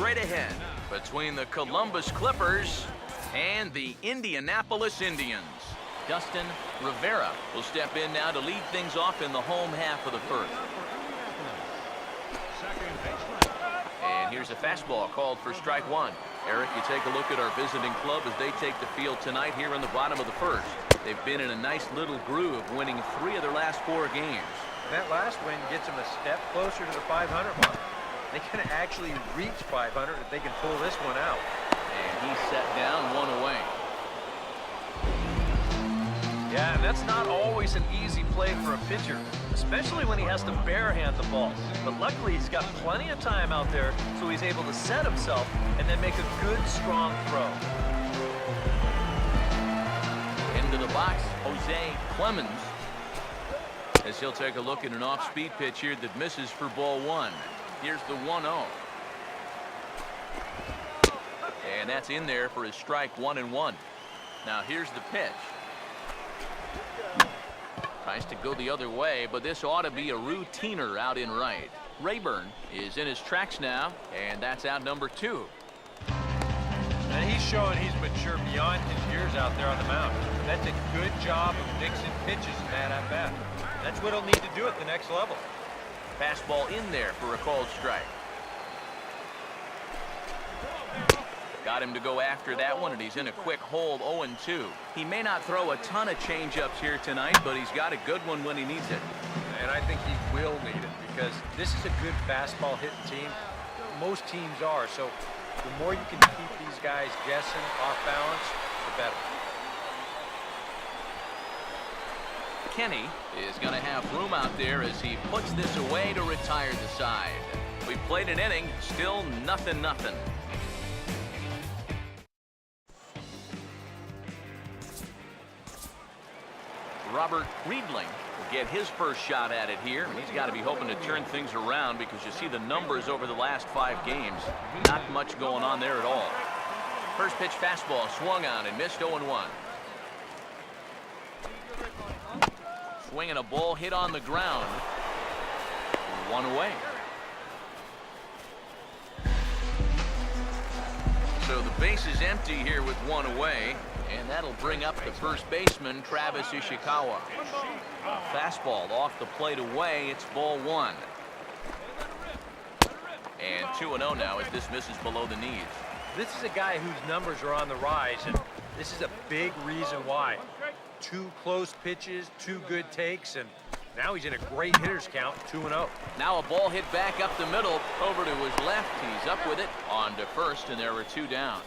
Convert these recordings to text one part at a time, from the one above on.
straight ahead between the Columbus Clippers and the Indianapolis Indians. Dustin Rivera will step in now to lead things off in the home half of the first. And here's a fastball called for strike one. Eric, you take a look at our visiting club as they take the field tonight here in the bottom of the first. They've been in a nice little groove, winning 3 of their last 4 games. That last win gets them a step closer to the 500 mark. They can actually reach 500 if they can pull this one out. And he's set down, 1 away. Yeah, and that's not always an easy play for a pitcher, especially when he has to barehand the ball. But luckily, he's got plenty of time out there, so he's able to set himself and then make a good, strong throw. Into the box, Jose Clemens, as he'll take a look at an off-speed pitch here that misses for ball 1. Here's the 1-0. And that's in there for his strike 1-1. Now here's the pitch. Tries to go the other way, but this ought to be a routiner out in right. Rayburn is in his tracks now, and that's out number 2. And he's showing he's mature beyond his years out there on the mound. That's a good job of mixing pitches in that at-bat. That's what he'll need to do at the next level. Fastball in there for a called strike. Got him to go after that one, and he's in a quick hold, 0-2. He may not throw a ton of changeups here tonight, but he's got a good one when he needs it. And I think he will need it because this is a good fastball hitting team. Most teams are, so the more you can keep these guys guessing off balance, the better. Kenny is going to have room out there as he puts this away to retire the side. We played an inning, still 0-0. Robert Riedling will get his first shot at it here. He's got to be hoping to turn things around because you see the numbers over the last 5 games. Not much going on there at all. First pitch fastball swung on and missed 0-1. Swinging a ball hit on the ground. 1 away. So the base is empty here with 1 away. And that'll bring up the first baseman, Travis Ishikawa. Fastball off the plate away. It's ball 1. And 2-0 now as this misses below the knees. This is a guy whose numbers are on the rise, and this is a big reason why. 2 close pitches, 2 good takes, and now he's in a great hitter's count, 2-0. Now a ball hit back up the middle, over to his left. He's up with it, on to first, and there are 2 down.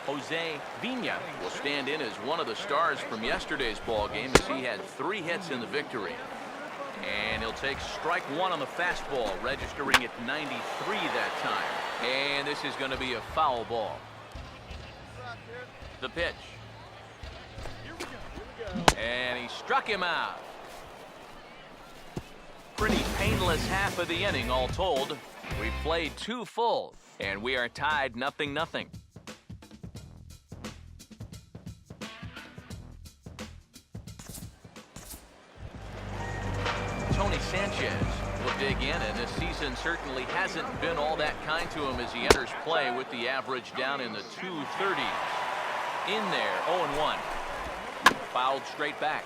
Jose Vina will stand in as one of the stars from yesterday's ball game as he had 3 hits in the victory. And he'll take strike 1 on the fastball, registering at 93 that time. And this is going to be a foul ball. The pitch. And he struck him out. Pretty painless half of the inning all told. We played 2 full, and we are tied 0-0. Tony Sanchez will dig in, and this season certainly hasn't been all that kind to him as he enters play with the average down in the 230s. In there, 0-1. Fouled straight back.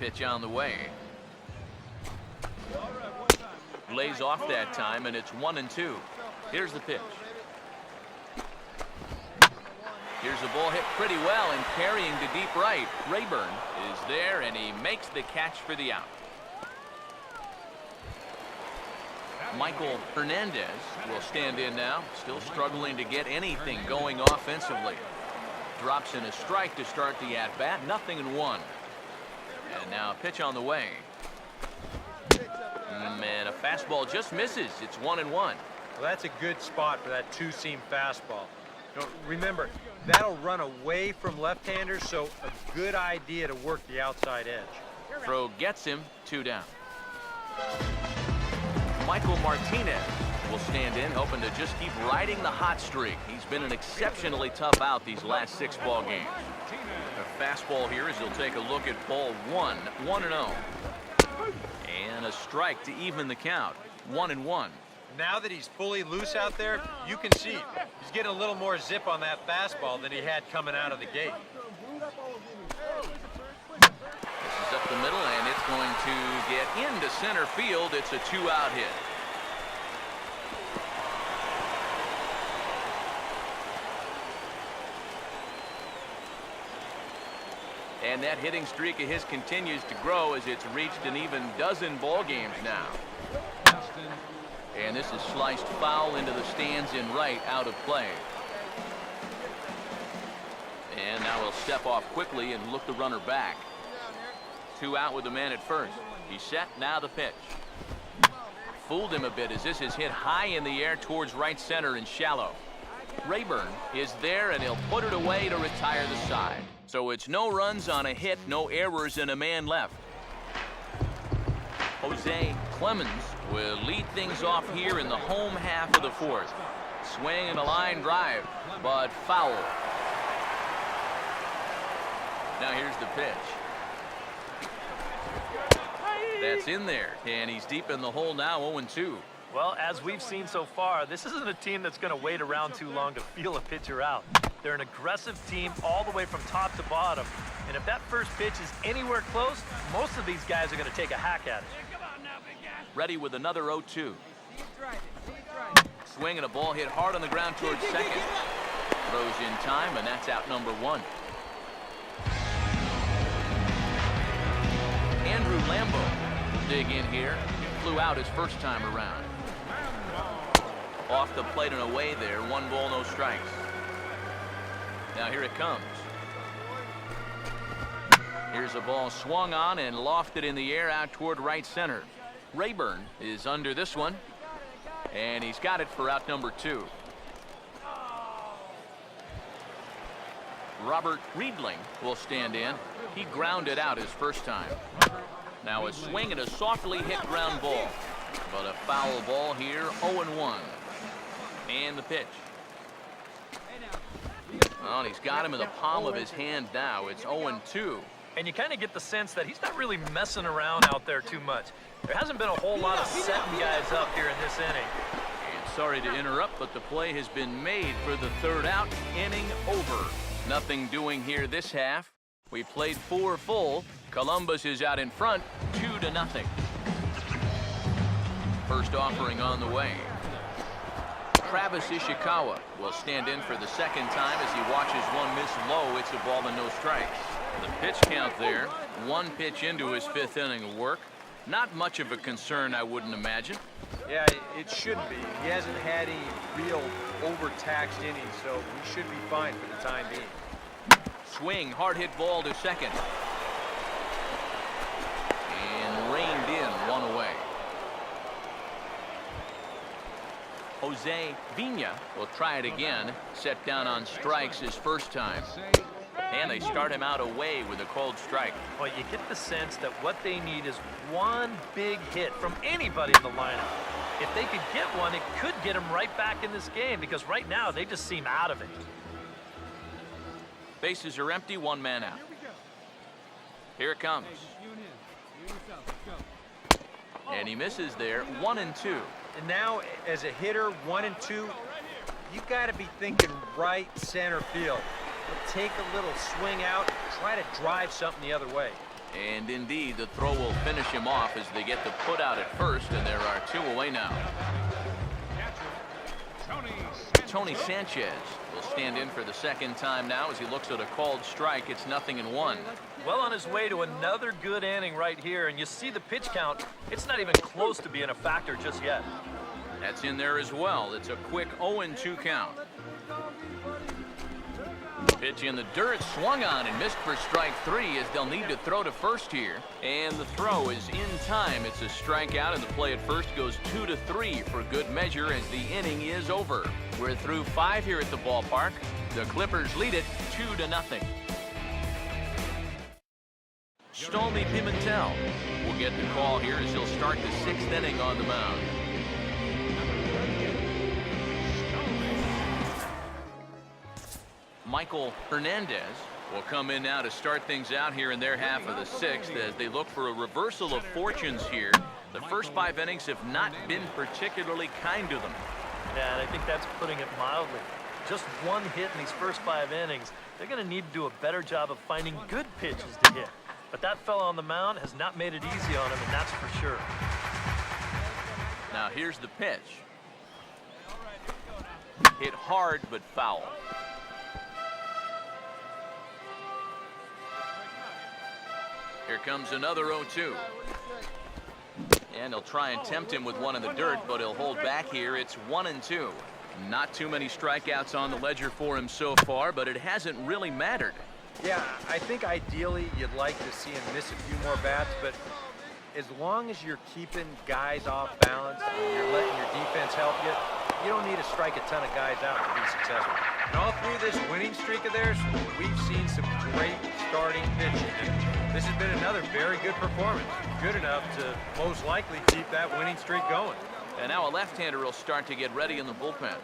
Pitch on the way. Lays off that time, and it's 1-2. Here's the pitch. Here's the ball hit pretty well and carrying to deep right. Rayburn is there, and he makes the catch for the out. Michael Hernandez will stand in now, still struggling to get anything going offensively. Drops in a strike to start the at-bat, 0-1. And now a pitch on the way. And a fastball just misses. It's 1-1. Well, that's a good spot for that 2-seam fastball. Now, remember, that'll run away from left-handers, so a good idea to work the outside edge. Throw gets him, 2 down. Michael Martinez will stand in, hoping to just keep riding the hot streak. He's been an exceptionally tough out these last 6 ball games. A fastball here as he'll take a look at ball 1, 1-0. strike to even the count. 1-1. Now that he's fully loose out there, you can see he's getting a little more zip on that fastball than he had coming out of the gate. This is up the middle, and it's going to get into center field. It's a 2-out hit. And that hitting streak of his continues to grow as it's reached an even dozen ball games now. And this is sliced foul into the stands in right, out of play. And now he'll step off quickly and look the runner back. 2 out with the man at first. He's set, now the pitch. Fooled him a bit as this is hit high in the air towards right center and shallow. Rayburn is there, and he'll put it away to retire the side. So it's no runs on a hit, no errors, and a man left. Jose Clemens will lead things off here in the home half of the fourth. Swing and a line drive, but foul. Now here's the pitch. That's in there, and he's deep in the hole now, 0-2. Well, as we've seen so far, this isn't a team that's going to wait around too long to feel a pitcher out. They're an aggressive team all the way from top to bottom. And if that first pitch is anywhere close, most of these guys are going to take a hack at it. Ready with another 0-2. Swing and a ball hit hard on the ground towards second. Throws in time, and that's out number 1. Andrew Lambo will dig in here. Flew out his first time around. Off the plate and away there. 1 ball, no strikes. Now here it comes. Here's a ball swung on and lofted in the air out toward right center. Rayburn is under this one, and he's got it for out number 2. Robert Riedling will stand in. He grounded out his first time. Now a swing and a softly hit ground ball, but a foul ball here. 0-1. And the pitch. Well, he's got him in the palm of his hand now. It's 0-2. And you kind of get the sense that he's not really messing around out there too much. There hasn't been a whole lot of setting guys up here in this inning. And sorry to interrupt, but the play has been made for the 3rd out. Inning over. Nothing doing here this half. We played 4 full. Columbus is out in front, 2-0. First offering on the way. Travis Ishikawa will stand in for the second time as he watches one miss low. It's a ball and no strikes. The pitch count there, 1 pitch into his 5th inning of work. Not much of a concern, I wouldn't imagine. Yeah, it shouldn't be. He hasn't had any real overtaxed innings, so he should be fine for the time being. Swing, hard hit ball to second. And reined in, 1 away. Jose Vina will try it again. Set down on strikes his first time. And they start him out away with a cold strike. Well, you get the sense that what they need is 1 big hit from anybody in the lineup. If they could get one, it could get them right back in this game, because right now they just seem out of it. Bases are empty, 1 man out. Here it comes. And he misses there, 1-2. And now, as a hitter, 1-2, you got to be thinking right center field. Take a little swing out, try to drive something the other way. And indeed, the throw will finish him off as they get the put out at first, and there are 2 away now. Tony Sanchez will stand in for the second time now as he looks at a called strike. It's 0-1. Well on his way to another good inning right here, and you see the pitch count. It's not even close to being a factor just yet. That's in there as well. It's a quick 0-2 count. Pitch in the dirt, swung on and missed for strike 3 as they'll need to throw to first here. And the throw is in time. It's a strikeout, and the play at first goes 2-3 for good measure as the inning is over. We're through 5 here at the ballpark. The Clippers lead it 2-0. Stolmy Pimentel will get the call here as he'll start the 6th inning on the mound. Michael Hernandez Will come in now to start things out here in their half of the sixth as they look for a reversal of fortunes here. The first 5 innings have not been particularly kind to them. Yeah, and I think that's putting it mildly. Just 1 hit in these first 5 innings. They're going to need to do a better job of finding good pitches to hit. But that fella on the mound has not made it easy on him, and that's for sure. Now here's the pitch. Hit hard but foul. Here comes another 0-2. And he'll try and tempt him with one in the dirt, but he'll hold back here. It's 1-2. Not too many strikeouts on the ledger for him so far, but it hasn't really mattered. Yeah, I think ideally you'd like to see him miss a few more bats, but as long as you're keeping guys off balance and you're letting your defense help you, you don't need to strike a ton of guys out to be successful. And all through this winning streak of theirs, we've seen some great starting pitching. And this has been another very good performance. Good enough to most likely keep that winning streak going. And now a left-hander will start to get ready in the bullpen.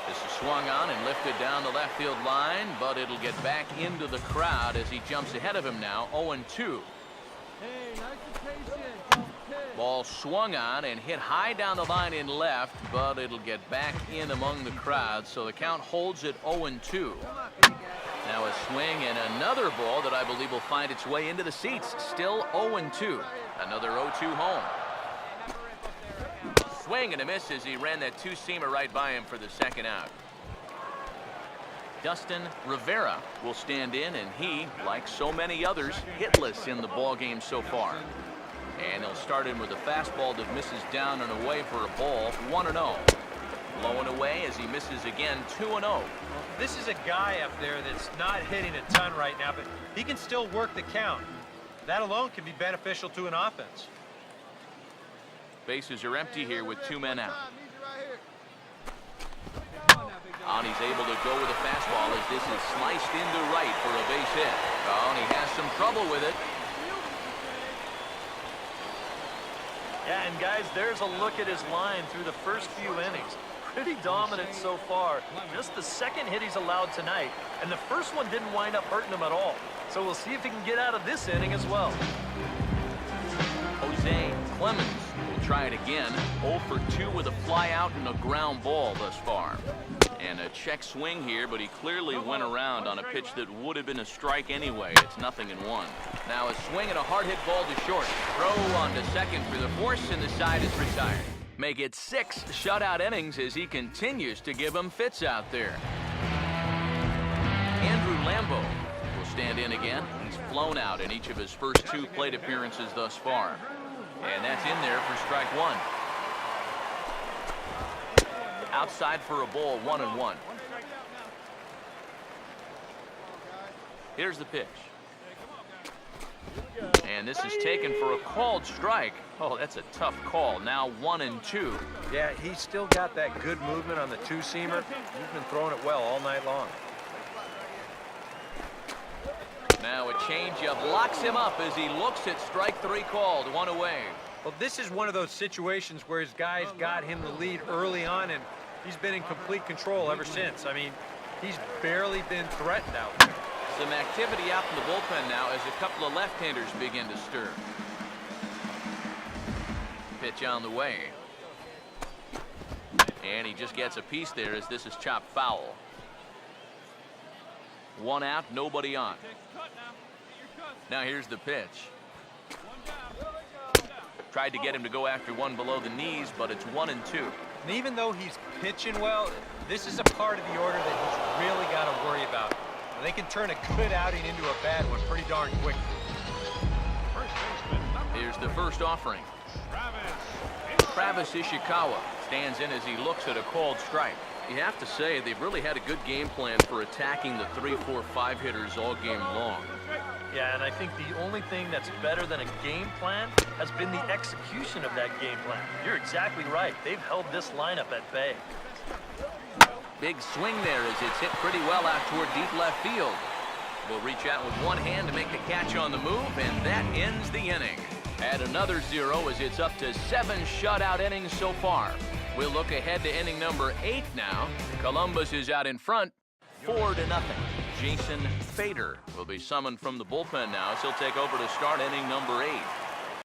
This is swung on and lifted down the left field line, but it'll get back into the crowd as he jumps ahead of him now, 0-2. Ball swung on and hit high down the line in left, but it'll get back in among the crowd, so the count holds at 0-2. Now a swing and another ball that I believe will find its way into the seats. Still 0-2. Another 0-2 home. Swing and a miss as he ran that 2-seamer right by him for the second out. Dustin Rivera will stand in, and he, like so many others, hitless in the ball game so far. And he'll start in with a fastball that misses down and away for a ball, 1-0. Blowing away as he misses again, 2-0. This is a guy up there that's not hitting a ton right now, but he can still work the count. That alone can be beneficial to an offense. Bases are empty here with 2 men out. And he's able to go with a fastball as this is sliced into right for a base hit. Oh, and he has some trouble with it. Yeah, and guys, there's a look at his line through the first few innings. Pretty dominant so far. Just the second hit he's allowed tonight, and the first one didn't wind up hurting him at all. So we'll see if he can get out of this inning as well. Jose Clemens will try it again. 0 for 2 with a fly out and a ground ball thus far. And a check swing here, but he clearly went around on a pitch that would have been a strike anyway. It's 0-1. Now a swing and a hard hit ball to short. Throw on to second for the force, and the side is retired. Make it 6 shutout innings as he continues to give them fits out there. Andrew Lambo will stand in again. He's flown out in each of his first 2 plate appearances thus far. And that's in there for strike 1. Outside for a ball, 1-1. Here's the pitch. And this is taken for a called strike. Oh, that's a tough call. Now 1-2. Yeah, he's still got that good movement on the 2-seamer. He's been throwing it well all night long. Now a changeup locks him up as he looks at strike 3 called. 1 away. Well, this is one of those situations where his guys got him the lead early on, and he's been in complete control ever since. I mean, he's barely been threatened out there. Some activity out in the bullpen now as a couple of left-handers begin to stir. Pitch on the way. And he just gets a piece there as this is chopped foul. 1 out, nobody on. Now here's the pitch. Tried to get him to go after one below the knees, but it's 1-2. And even though he's pitching well, this is a part of the order that he's really got to worry about. They can turn a good outing into a bad one pretty darn quick. Here's the first offering. Travis Ishikawa stands in as he looks at a called strike. You have to say they've really had a good game plan for attacking the 3, 4, 5 hitters all game long. Yeah, and I think the only thing that's better than a game plan has been the execution of that game plan. You're exactly right. They've held this lineup at bay. Big swing there as it's hit pretty well out toward deep left field. Will reach out with one hand to make the catch on the move, and that ends the inning. Add another 0 as it's up to 7 shutout innings so far. We'll look ahead to inning number 8 now. Columbus is out in front, 4-0. Jason Fader will be summoned from the bullpen now as he'll take over to start inning number 8.